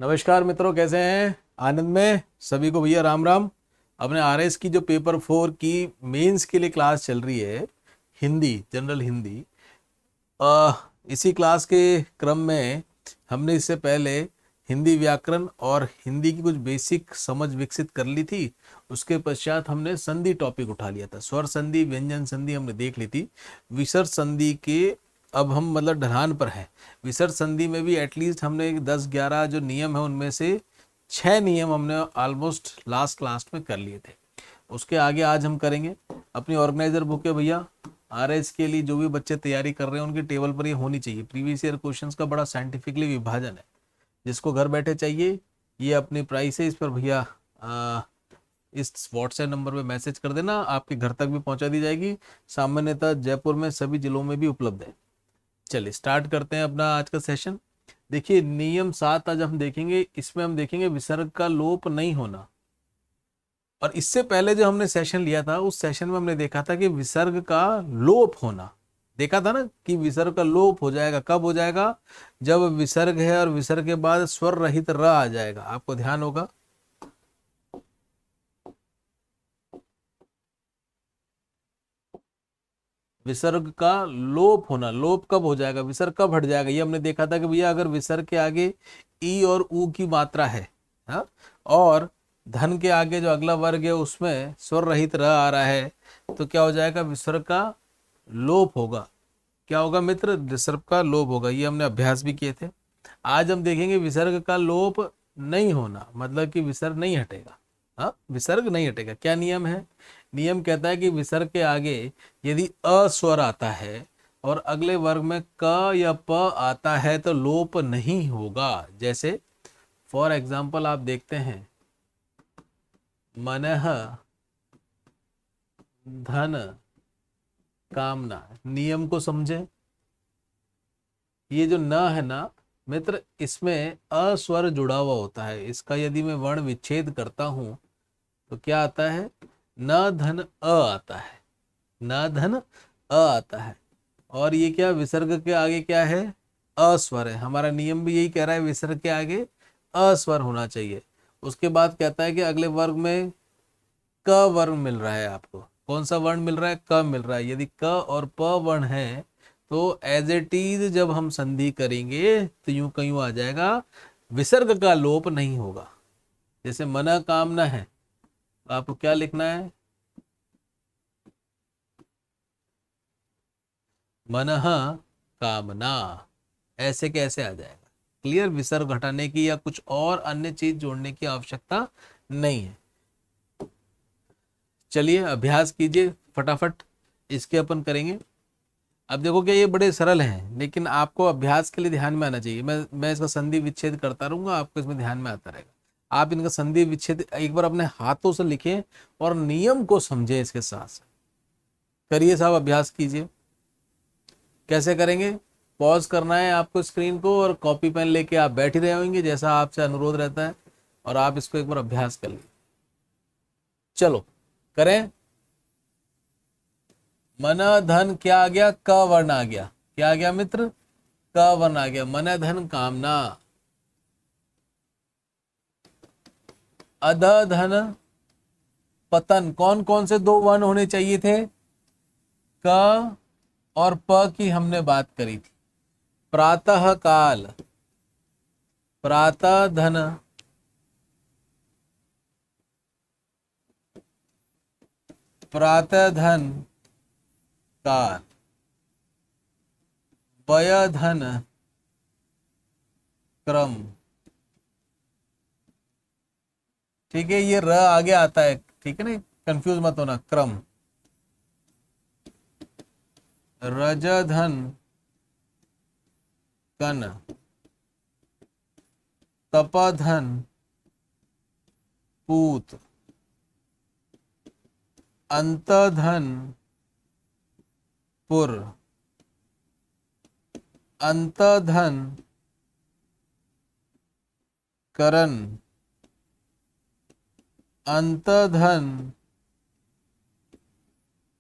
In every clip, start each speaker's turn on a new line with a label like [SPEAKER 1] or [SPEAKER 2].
[SPEAKER 1] नमस्कार मित्रों, कैसे हैं? आनंद में सभी को भैया राम राम। अपने आरएस की जो पेपर 4 की मेंस के लिए क्लास चल रही है, हिंदी, जनरल हिंदी। अ, इसी क्लास के क्रम में हमने इससे पहले हिंदी व्याकरण और हिंदी की कुछ बेसिक समझ विकसित कर ली थी। उसके पश्चात हमने संधि टॉपिक उठा लिया था, स्वर संधि, व्यंजन संधि हमने देख ली थी। विसर्ग संधि के अब हम मतलब ढलान पर हैं। विसर्ग संधि में भी एटलीस्ट हमने 10-11 जो नियम है उनमें से 6 नियम हमने ऑलमोस्ट लास्ट क्लास में कर लिए थे। उसके आगे आज हम करेंगे। अपनी ऑर्गेनाइजर बुक है भैया, आरएस के लिए जो भी बच्चे तैयारी कर रहे हैं उनकी टेबल पर ये होनी चाहिए। प्रीवियस ईयर क्वेश्चंस का बड़ा साइंटिफिकली विभाजन है। जिसको घर बैठे चाहिए ये अपनी प्राइस है, इस पर भैया इस व्हाट्सएप नंबर पे मैसेज कर देना, आपके घर तक भी पहुंचा दी जाएगी। सामान्यतः जयपुर में सभी जिलों में भी उपलब्ध है। चलिए स्टार्ट करते हैं अपना आज का सेशन। देखिए नियम 7 आज हम देखेंगे। इसमें हम देखेंगे विसर्ग का लोप नहीं होना। और इससे पहले जो हमने सेशन लिया था उस सेशन में हमने देखा था कि विसर्ग का लोप होना। देखा था ना कि विसर्ग का लोप हो जाएगा। कब हो जाएगा? जब विसर्ग है और विसर्ग के बाद स्वर रहित र आ जाएगा। आपको ध्यान होगा। विसर्ग का लोप होना। लोप कब हो जाएगा? विसर्ग कब हट जाएगा? ये हमने देखा था कि भैया अगर विसर्ग के आगे ई और ऊ की मात्रा है, हाँ, और धन के आगे जो अगला वर्ग है उसमें स्वर रहित र आ रहा है, तो क्या हो जाएगा? विसर्ग का लोप होगा। क्या होगा मित्र? विसर्ग का लोप होगा। ये हमने अभ्यास भी किए थे। आज हम देखेंगे विसर्ग का लोप नहीं होना, मतलब कि विसर्ग नहीं हटेगा। हाँ, विसर्ग नहीं हटेगा। क्या नियम है? नियम कहता है कि विसर्ग के आगे यदि अ स्वर आता है और अगले वर्ग में क या प आता है तो लोप नहीं होगा। जैसे फॉर एग्जाम्पल आप देखते हैं, मनः धन कामना। नियम को समझे। ये जो न है ना मित्र, इसमें अ स्वर जुड़ा हुआ होता है। इसका यदि मैं वर्ण विच्छेद करता हूं तो क्या आता है? न धन अ आता है। न धन अ आता है। और ये क्या? विसर्ग के आगे क्या है? अस्वर है। हमारा नियम भी यही कह रहा है, विसर्ग के आगे अस्वर होना चाहिए। उसके बाद कहता है कि अगले वर्ग में क वर्ण मिल रहा है। आपको कौन सा वर्ण मिल रहा है? क मिल रहा है। यदि क और प वर्ण है तो एज इट इज जब हम संधि करेंगे तो यूं कहीं आ जाएगा, विसर्ग का लोप नहीं होगा। जैसे मना कामना है, तो आपको क्या लिखना है? मनः कामना। ऐसे कैसे आ जाएगा? क्लियर? विसर्ग घटाने की या कुछ और अन्य चीज जोड़ने की आवश्यकता नहीं है। चलिए अभ्यास कीजिए फटाफट। इसके अपन करेंगे। अब देखो क्या ये बड़े सरल हैं, लेकिन आपको अभ्यास के लिए ध्यान में आना चाहिए। मैं इसका संधि विच्छेद करता रहूंगा, आपको इसमें ध्यान में आता रहेगा। आप इनका संधि विच्छेद एक बार अपने हाथों से लिखें और नियम को समझें। इसके साथ साथ करिए साहब, अभ्यास कीजिए। कैसे करेंगे? पॉज करना है आपको स्क्रीन को और कॉपी पेन लेके आप बैठ ही रहे होंगे जैसा आपसे अनुरोध रहता है, और आप इसको एक बार अभ्यास कर लीजिए। चलो करें। मन धन क्या आ गया? क वर्ण आ गया। क्या आ गया मित्र? क वर्ण आ गया। मन धन कामना। अध धन पतन। कौन कौन से दो वर्ण होने चाहिए थे? क और प की हमने बात करी थी। प्रातः काल, प्रातः धन, प्रातः धन काल, वय धन क्रम। ठीक है, ये र आगे आता है, ठीक है ना, कंफ्यूज मत होना। क्रम, रज धन कन, तप धन पूत, अंत धन पुर, अंत धन करण, अंत धन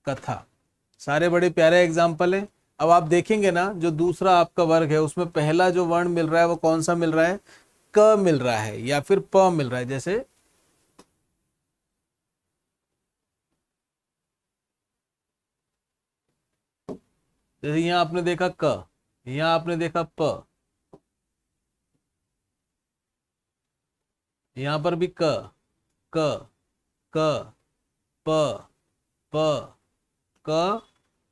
[SPEAKER 1] कथा। सारे बड़े प्यारे एग्जाम्पल है। अब आप देखेंगे ना, जो दूसरा आपका वर्ग है उसमें पहला जो वर्ण मिल रहा है वो कौन सा मिल रहा है? क मिल रहा है या फिर प मिल रहा है, जैसे यहाँ आपने देखा क, यहाँ आपने देखा प, यहाँ पर भी क, क, क, प, प, क,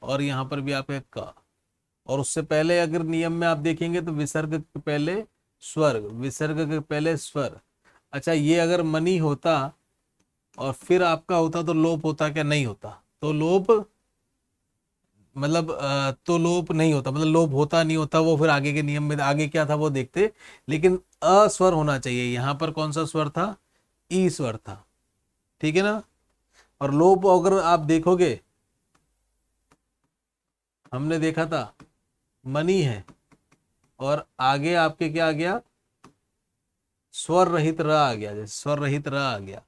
[SPEAKER 1] और यहाँ पर भी आपका क। और उससे पहले अगर नियम में आप देखेंगे तो विसर्ग के पहले स्वर, विसर्ग के पहले स्वर। अच्छा, ये अगर मनी होता और फिर आपका होता तो लोप होता क्या? नहीं होता। तो लोप मतलब तो लोप नहीं होता, मतलब लोप होता नहीं होता, वो फिर आगे के नियम में आगे क्या था वो देखते। लेकिन अस्वर होना चाहिए। यहाँ पर कौन सा स्वर था? ई स्वर था, ठीक है ना। और लोप अगर आप देखोगे, हमने देखा था मनी है और आगे आपके क्या आ गया? स्वर रहित र आ गया। जैसे स्वर रहित र आ गया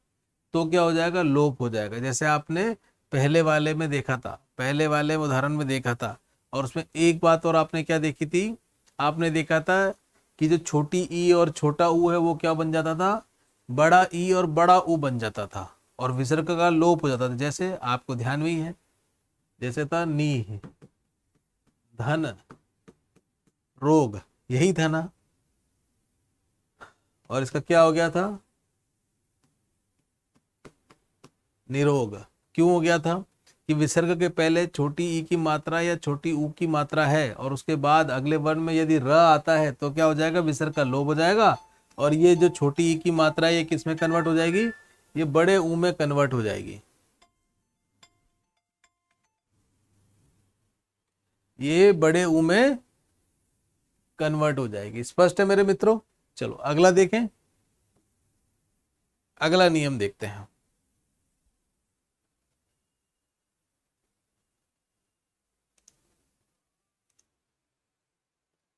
[SPEAKER 1] तो क्या हो जाएगा? लोप हो जाएगा। जैसे आपने पहले वाले में देखा था, पहले वाले उदाहरण में देखा था। और उसमें एक बात और आपने क्या देखी थी? आपने देखा था कि जो छोटी ई और छोटा ऊ है वो क्या बन जाता था? बड़ा ई और बड़ा ऊ बन जाता था और विसर्ग का लोप हो जाता था। जैसे आपको ध्यान में ही है, जैसे था नी, धन, रोग, यही था ना। और इसका क्या हो गया था? निरोग। क्यों हो गया था? कि विसर्ग के पहले छोटी ई की मात्रा या छोटी ऊ की मात्रा है और उसके बाद अगले वर्ण में यदि र आता है तो क्या हो जाएगा? विसर्ग का लोप हो जाएगा। और ये जो छोटी ई की मात्रा है ये किस में कन्वर्ट हो जाएगी? ये बड़े ऊ में कन्वर्ट हो जाएगी। ये बड़े ऊ में कन्वर्ट हो जाएगी। स्पष्ट है मेरे मित्रों? चलो अगला देखें, अगला नियम देखते हैं।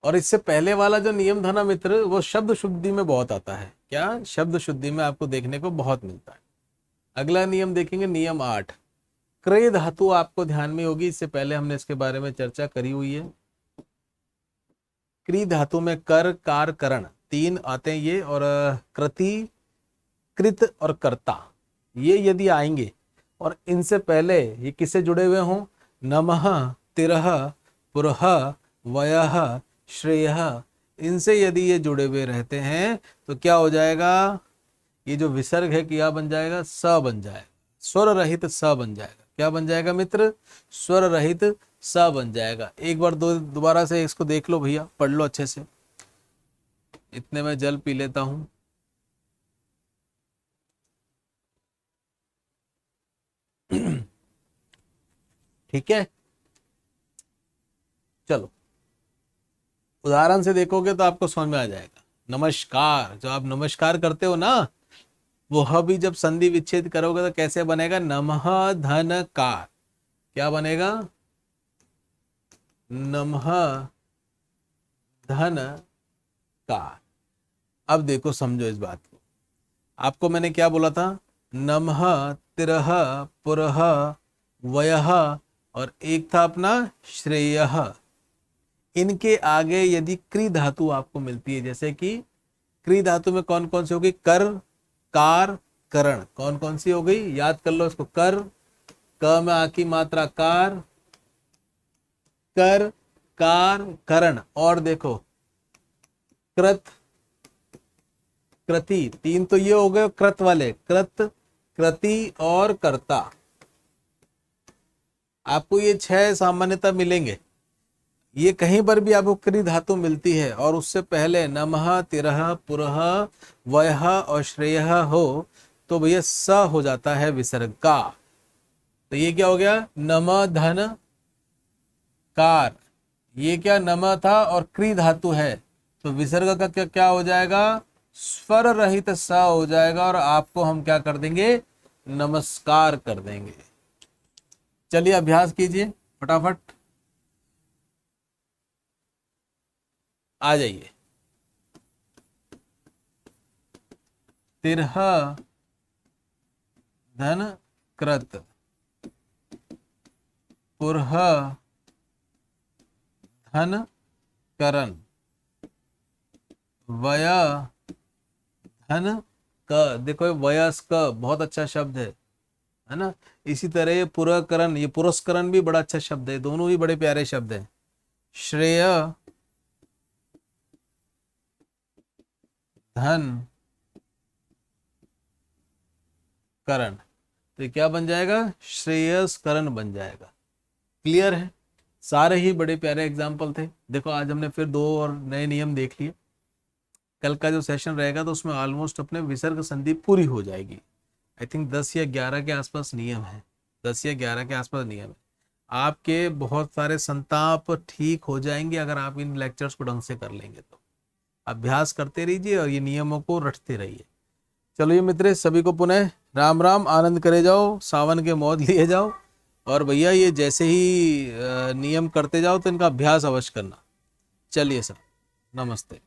[SPEAKER 1] और इससे पहले वाला जो नियम था ना मित्र, वो शब्द शुद्धि में बहुत आता है। क्या? शब्द शुद्धि में आपको देखने को बहुत मिलता है। अगला नियम देखेंगे, नियम 8। क्रय धातु आपको ध्यान में होगी, इससे पहले हमने इसके बारे में चर्चा करी हुई है। क्री धातु में कर, कार, करण तीन आते हैं ये। और कृति, कृत और कर्ता, ये यदि आएंगे और इनसे पहले ये किससे जुड़े हुए हों? नमः, तिरह, पुरह, वयः, श्रेयः, इनसे यदि ये जुड़े हुए रहते हैं तो क्या हो जाएगा? ये जो विसर्ग है क्या बन जाएगा? स बन जाएगा। स्वर रहित स बन जाएगा। क्या बन जाएगा मित्र? स्वर रहित स बन जाएगा। एक बार दोबारा से इसको देख लो भैया, पढ़ लो अच्छे से। इतने में जल पी लेता हूं। ठीक है, चलो उदाहरण से देखोगे तो आपको समझ में आ जाएगा। नमस्कार, जो आप नमस्कार करते हो ना, वो ह भी जब संधि विच्छेद करोगे तो कैसे बनेगा? नमः धन कार। क्या बनेगा? नमः धन कार। अब देखो, समझो इस बात को। आपको मैंने क्या बोला था? नमः, तिरह, पुरह, वयः और एक था अपना श्रेयः। इनके आगे यदि क्री धातु आपको मिलती है, जैसे कि क्री धातु में कौन कौन सी होगी? कर, कार, करण। कौन कौन सी हो गई? याद कर लो इसको। कर, क में आ की मात्रा कार, कर, कार, करण। और देखो कृत, कृति। तीन तो ये हो गए कृत वाले, कृत, कृति और कर्ता। आपको ये 6 सामान्यता मिलेंगे। ये कहीं पर भी आपको क्री धातु मिलती है और उससे पहले नमः, तिरह, पुरह, वयः और श्रेयः हो तो भैया स हो जाता है विसर्ग का। तो ये क्या हो गया? नम धन कार। ये क्या? नम था और क्री धातु है तो विसर्ग का क्या क्या हो जाएगा? स्वर रहित स हो जाएगा और आपको हम क्या कर देंगे? नमस्कार कर देंगे। चलिए अभ्यास कीजिए फटाफट, आ जाइए। तिरह धन कृत, पुरह धन करण, वय है ना। क देखो, ये वयस्क बहुत अच्छा शब्द है ना। इसी तरह ये पुरस्करण, ये पुरस्करण भी बड़ा अच्छा शब्द है, दोनों ही बड़े प्यारे शब्द हैं। श्रेय धन करण, तो ये क्या बन जाएगा, श्रेयस्करण बन जाएगा। क्लियर है। सारे ही बड़े प्यारे एग्जाम्पल थे। देखो आज हमने फिर 2 और नए नियम देख लिए। कल का जो सेशन रहेगा तो उसमें ऑलमोस्ट अपने विसर्ग संधि पूरी हो जाएगी। आई थिंक 10 या 11 के आसपास नियम है, 10 या 11 के आसपास नियम है। आपके बहुत सारे संताप ठीक हो जाएंगे अगर आप इन लेक्चर्स को ढंग से कर लेंगे तो। अभ्यास करते रहिए और ये नियमों को रटते रहिए। चलो ये मित्र, सभी को पुनः राम राम, आनंद करे जाओ, सावन के मौज लिए जाओ। और भैया ये जैसे ही नियम करते जाओ तो इनका अभ्यास अवश्य करना। चलिए सर, नमस्ते।